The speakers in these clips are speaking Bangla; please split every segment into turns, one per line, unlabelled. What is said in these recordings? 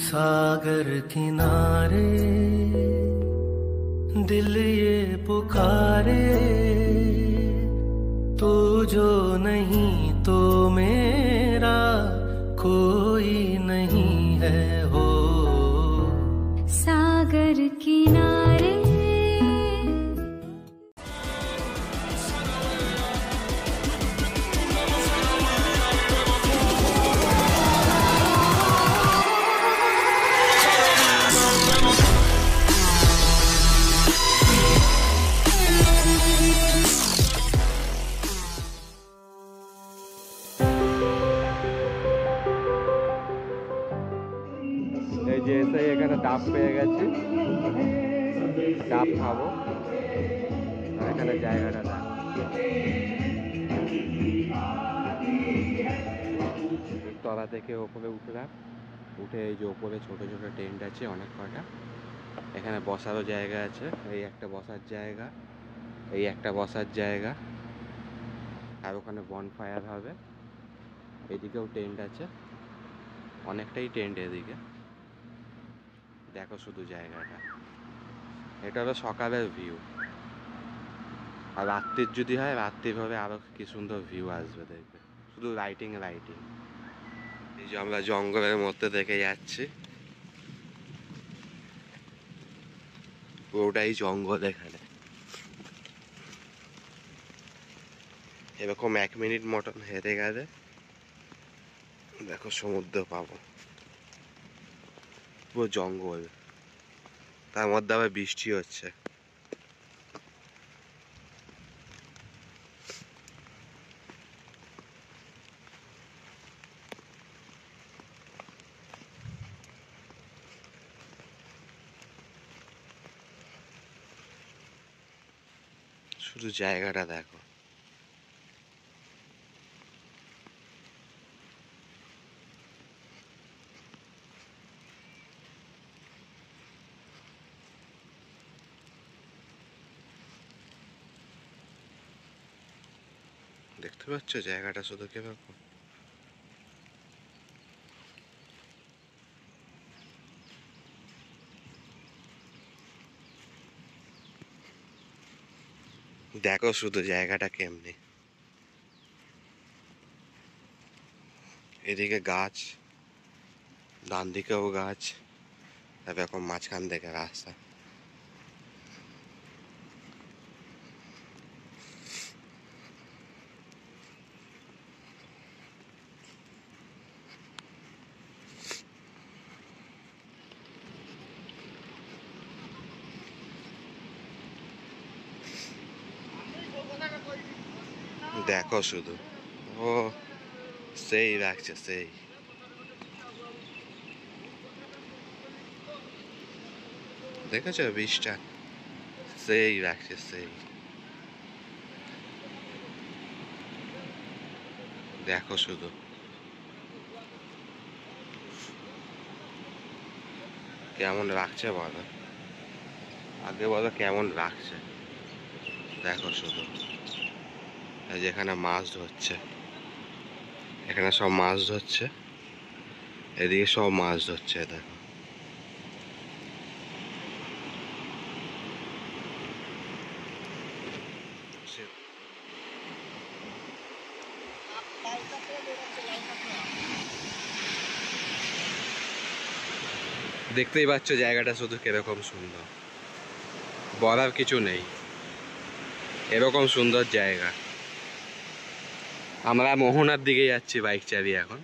सागर किनारे दिल ये पुकारे, तू जो नहीं तो मेरा कोई नहीं है हो।
सागर किनारे
যে এসে এখানে ডাব পেয়ে গেছি, ডাব খাবো। আর এখানে জায়গাটা তলা থেকে ওপরে উঠলাম, উঠে এই যে ওপরে ছোট ছোট টেন্ট আছে অনেক কটা। এখানে বসারও জায়গা আছে, এই একটা বসার জায়গা, এই একটা বসার জায়গা, আর ওখানে বনফায়ার হবে। এদিকেও টেন্ট আছে, অনেকটাই টেন্ট এদিকে। দেখো শুধু জায়গাটা, এটা হলো সকালের ভিউ। আর রাত্রির যদি হয়, রাত্রির হবে আরো কি সুন্দর ভিউ আসবে দেখবে, শুধু লাইটিং লাইটিং। এই যে আমরা জঙ্গলের মধ্যে দেখে যাচ্ছি, পুরোটাই জঙ্গল। এখানে এরকম 1 মিনিট মতন হেঁটে গেলে দেখো সমুদ্র পাবো। পুরো জঙ্গল, তার মধ্যে আবার বৃষ্টি হচ্ছে। শুধু জায়গাটা দেখো। দেখতে পাচ্ছ জায়গাটা শুধু কিরকম। দেখো শুধু জায়গাটা কেমনি। এদিকে গাছ, ডান দিকেও গাছ, এরকম মাঝখান থেকে রাস্তা। দেখো শুধু, ও সেই লাগছে, সেই দেখেছো বৃষ্টিটা, সেই লাগছে, সেই দেখো শুধু। কেমন লাগছে বলো, আগে বলো কেমন লাগছে। দেখো শুধু, যেখানে মাছ ধরছে, এখানে সব মাছ ধরছে, এদিকে সব মাছ ধরছে। দেখো দেখতেই পাচ্ছ জায়গাটা শুধু কিরকম সুন্দর, বলার কিছু নেই। এরকম সুন্দর জায়গা। আমরা মোহনার দিকে যাচ্ছি বাইক চালিয়ে এখন।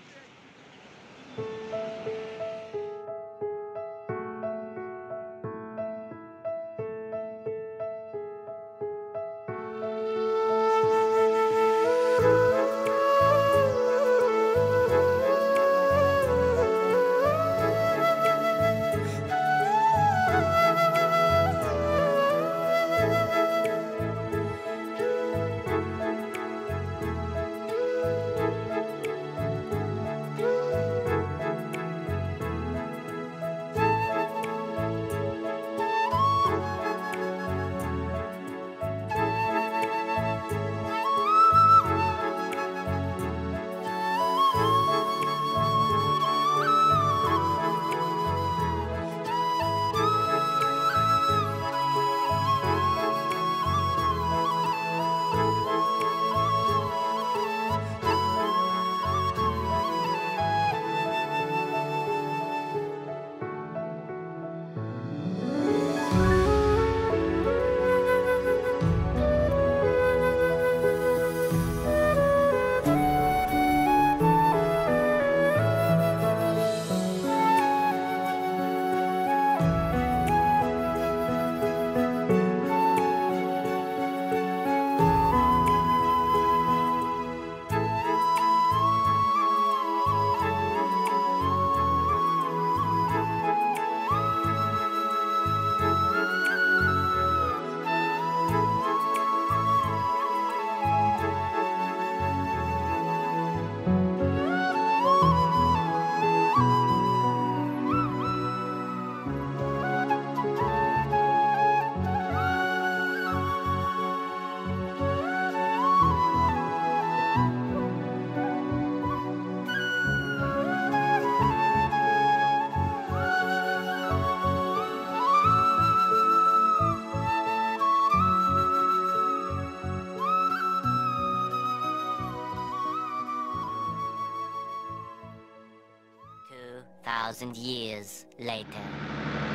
2,000 years later.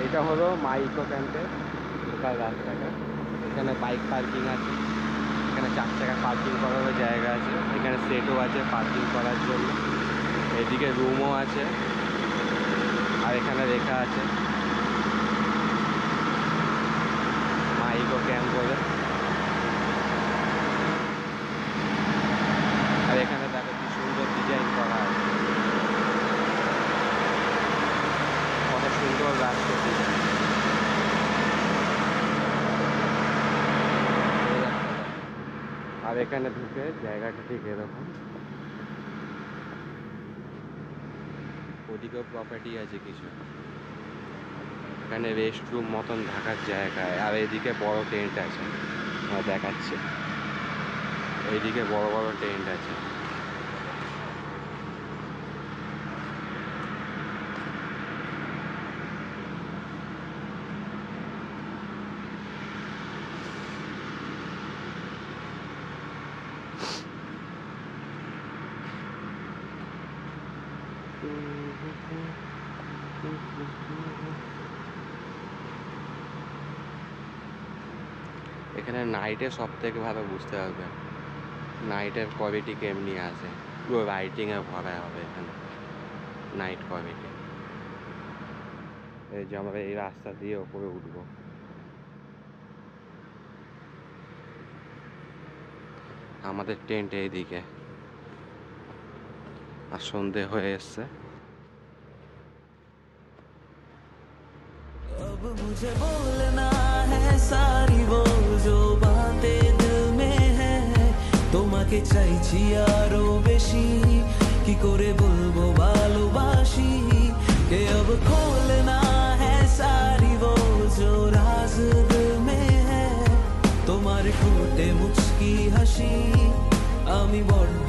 এটা হলো মাই ইকো ক্যাম্পের ঢোকার রাস্তাটা। এখানে বাইক পার্কিং আছে, এখানে 4 চাকা পার্কিং করারও জায়গা আছে, এখানে সেটও আছে পার্কিং করার জন্য, এদিকে রুমও আছে, আর এখানে লেখা আছে মাই ইকো ক্যাম্প বলে। আর এখানে দেখো কি সুন্দর ডিজাইন করা আছে, কত সুন্দর রাস্তা ডিজাইন। আর এখানে ঢুকে জায়গাটা ঠিক এরকম, ওদিকেও প্রপার্টি আছে কিছু, এখানে রেস্ট রুম মতন থাকার জায়গায়। আর এদিকে বড় টেন্ট আছে, দেখাচ্ছে এইদিকে বড় বড় টেন্ট আছে। এখানে নাইটে সব থেকে ভালো বুঝতে পারবে নাইটের কোয়ালিটি কেমনি আছে, পুরো লাইটিংয়ে ভরা হবে এখানে নাইট কোয়ালিটি। এই যে আমরা এই রাস্তা দিয়ে ওপরে উঠবো, আমাদের টেন্ট এইদিকে, আর সন্ধে হয়ে এসছে।
अब मुझे बोलना है सारी वो जो बातें दिल में है, তোমাকে চাইছি আরো বেশি, কি করে বলবো ভালোবাসি, কে अब खोलना है सारी वो जो राज दिल में है, তোমার ঠোঁটে মুচকি হাসি আমি বড্ড